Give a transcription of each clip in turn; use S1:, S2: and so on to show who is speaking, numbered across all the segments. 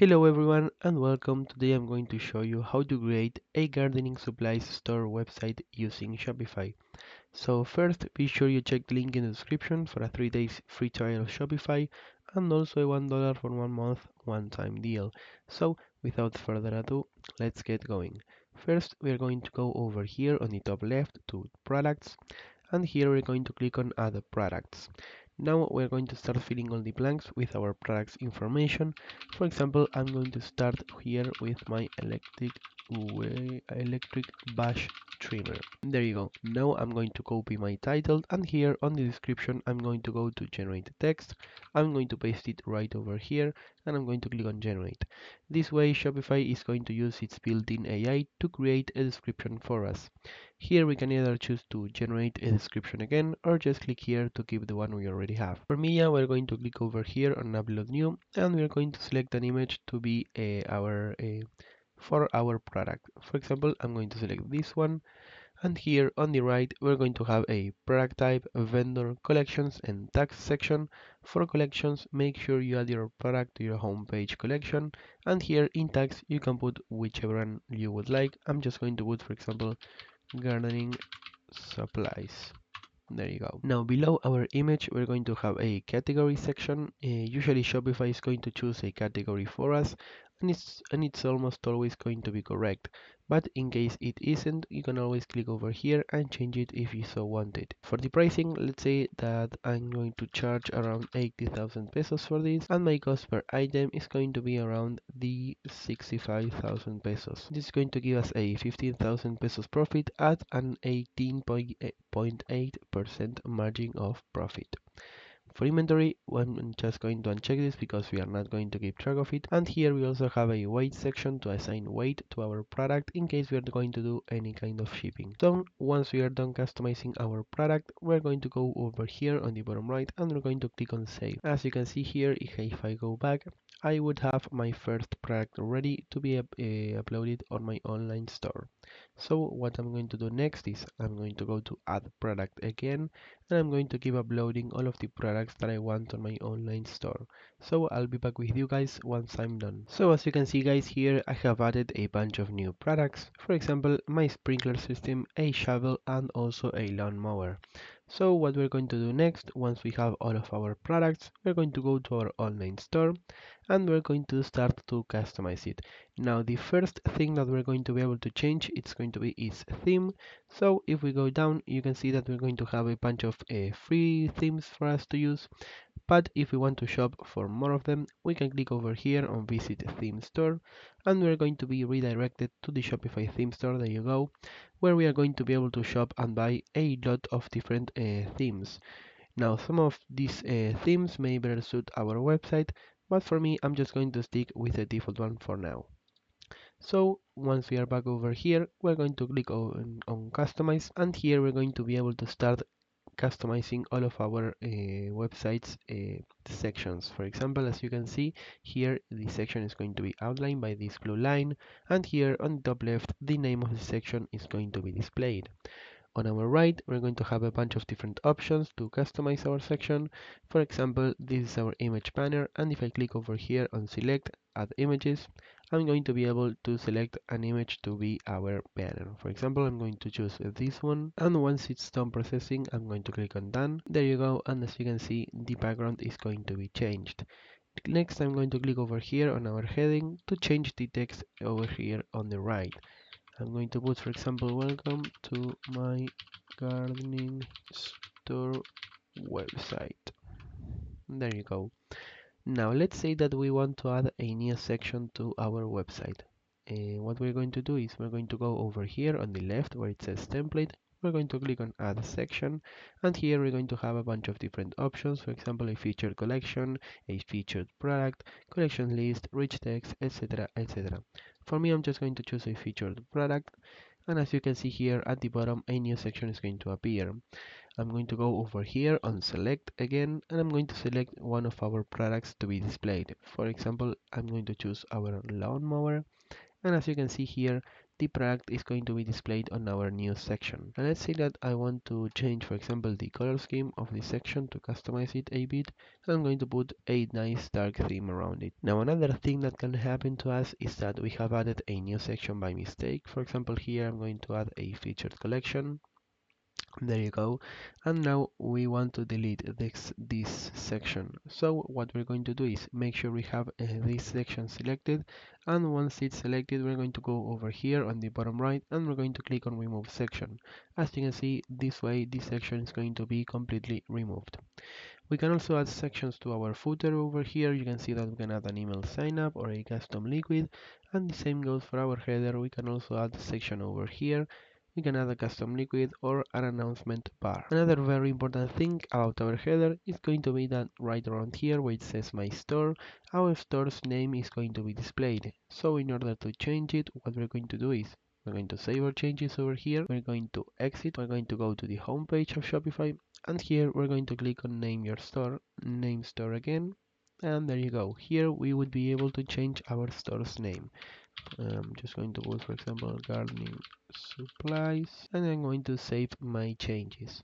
S1: Hello everyone and welcome. Today I'm going to show you how to create a gardening supplies store website using Shopify. So first, be sure you check the link in the description for a 3 days free trial of Shopify and also a $1 for 1 month one-time deal. So without further ado, let's get going. First, we are going to go over here on the top left to products, and here we're going to click on add products. Now we're going to start filling all the blanks with our products information. For example, I'm going to start here with my electric bash trimmer. There you go. Now I'm going to copy my title, and here on the description I'm going to go to generate text. I'm going to paste it right over here and I'm going to click on generate. This way Shopify is going to use its built-in AI to create a description for us. Here we can either choose to generate a description again or just click here to keep the one we already have. For media, we're going to click over here on upload new, and we're going to select an image to be for our product. For example, I'm going to select this one, and here on the right we're going to have a product type, vendor, collections and tags section. For collections, make sure you add your product to your homepage collection, and here in tags you can put whichever one you would like. I'm just going to put, for example, gardening supplies. There you go. Now below our image we're going to have a category section. Usually Shopify is going to choose a category for us, and it's almost always going to be correct. But in case it isn't, you can always click over here and change it if you so want it. For the pricing, let's say that I'm going to charge around 80,000 pesos for this, and my cost per item is going to be around the 65,000 pesos. This is going to give us a 15,000 pesos profit at an 18.8% margin of profit. For inventory, I'm just going to uncheck this because we are not going to keep track of it. And here we also have a weight section to assign weight to our product in case we are going to do any kind of shipping. So once we are done customizing our product, we're going to go over here on the bottom right and we're going to click on save. As you can see here, if I go back, I would have my first product ready to be uploaded on my online store. So what I'm going to do next is I'm going to go to add product again, and I'm going to keep uploading all of the products that I want on my online store. So I'll be back with you guys once I'm done. So as you can see guys, here I have added a bunch of new products. For example, my sprinkler system, a shovel and also a lawnmower. So what we're going to do next, once we have all of our products, we're going to go to our online store and we're going to start to customize it. Now the first thing that we're going to be able to change, it's going to be its theme. So if we go down, you can see that we're going to have a bunch of free themes for us to use. But if we want to shop for more of them, we can click over here on visit theme store, and we're going to be redirected to the Shopify theme store. There you go, where we are going to be able to shop and buy a lot of different themes. Now some of these themes may better suit our website, but for me I'm just going to stick with the default one for now. So once we are back over here, we're going to click on customize, and here we're going to be able to start customizing all of our websites sections. For example, as you can see here, the section is going to be outlined by this blue line, and here on the top left the name of the section is going to be displayed. On our right, we're going to have a bunch of different options to customize our section. For example, this is our image banner, and if I click over here on select add images, I'm going to be able to select an image to be our banner. For example, I'm going to choose this one, and once it's done processing, I'm going to click on done. There you go, and as you can see, the background is going to be changed. Next, I'm going to click over here on our heading to change the text over here on the right. I'm going to put, for example, welcome to my gardening store website. There you go. Now let's say that we want to add a new section to our website. What we're going to do is we're going to go over here on the left where it says template. We're going to click on add section, and here we're going to have a bunch of different options. For example, a featured collection, a featured product, collection list, rich text, etc, etc. For me, I'm just going to choose a featured product, and as you can see here at the bottom, a new section is going to appear. I'm going to go over here on select again, and I'm going to select one of our products to be displayed. For example, I'm going to choose our lawnmower, and as you can see here, the product is going to be displayed on our new section. And let's say that I want to change, for example, the color scheme of this section to customize it a bit. And I'm going to put a nice dark theme around it. Now another thing that can happen to us is that we have added a new section by mistake. For example, here I'm going to add a featured collection. There you go. And now we want to delete this section. So what we're going to do is make sure we have this section selected, and once it's selected, we're going to go over here on the bottom right and we're going to click on remove section. As you can see, this way this section is going to be completely removed. We can also add sections to our footer over here. You can see that we can add an email sign up or a custom liquid, and the same goes for our header. We can also add a section over here. We can add a custom liquid or an announcement bar. Another very important thing about our header is going to be that right around here where it says my store, our store's name is going to be displayed. So in order to change it, what we're going to do is we're going to save our changes over here. We're going to exit. We're going to go to the home page of Shopify, and here we're going to click on name your store, name store again, and there you go. Here we would be able to change our store's name. I'm just going to put, for example, gardening supplies, and I'm going to save my changes.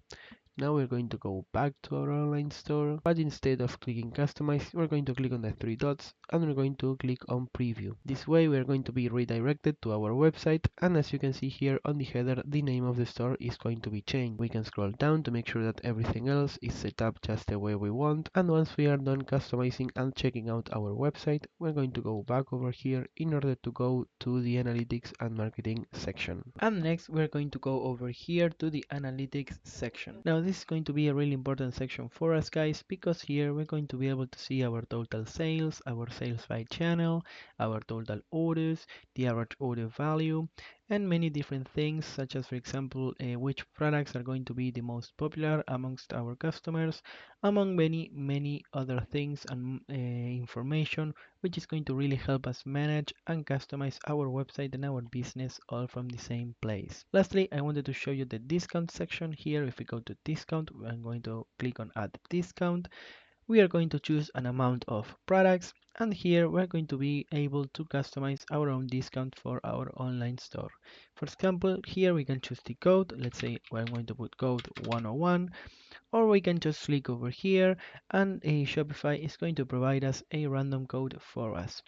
S1: Now we're going to go back to our online store, but instead of clicking customize, we're going to click on the three dots and we're going to click on preview. This way we're going to be redirected to our website, and as you can see here on the header, the name of the store is going to be changed. We can scroll down to make sure that everything else is set up just the way we want, and once we are done customizing and checking out our website, we're going to go back over here in order to go to the analytics and marketing section. And next we're going to go over here to the analytics section. Now this is going to be a really important section for us, guys, because here we're going to be able to see our total sales, our sales by channel, our total orders, the average order value, and many different things, such as, for example, which products are going to be the most popular amongst our customers, among many other things and information, which is going to really help us manage and customize our website and our business all from the same place. Lastly, I wanted to show you the discount section here. If we go to discount, I'm going to click on add discount. We are going to choose an amount of products, and here we're going to be able to customize our own discount for our online store. For example, here we can choose the code. Let's say we're going to put code 101, or we can just click over here and Shopify is going to provide us a random code for us.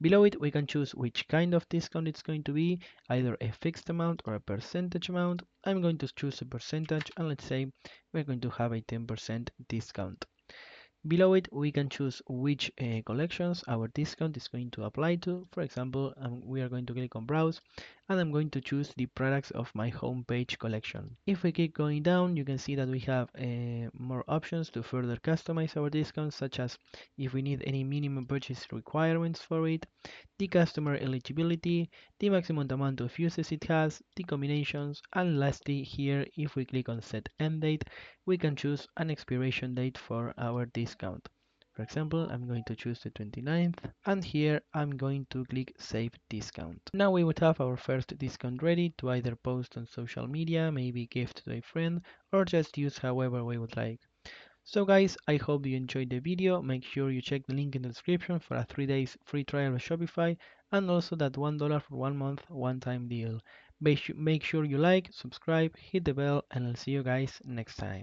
S1: Below it, we can choose which kind of discount it's going to be, either a fixed amount or a percentage amount. I'm going to choose a percentage, and let's say we're going to have a 10% discount. Below it, we can choose which collections our discount is going to apply to. For example, we are going to click on browse, and I'm going to choose the products of my homepage collection. If we keep going down, you can see that we have more options to further customize our discounts, such as if we need any minimum purchase requirements for it, the customer eligibility, the maximum amount of uses it has, the combinations, and lastly here, if we click on set end date, we can choose an expiration date for our discount. For example, I'm going to choose the 29th, and here I'm going to click save discount. Now we would have our first discount ready to either post on social media, maybe gift to a friend, or just use however we would like. So guys, I hope you enjoyed the video. Make sure you check the link in the description for a 3 days free trial of Shopify, and also that $1 for 1 month one-time deal. Make sure you like, subscribe, hit the bell, and I'll see you guys next time.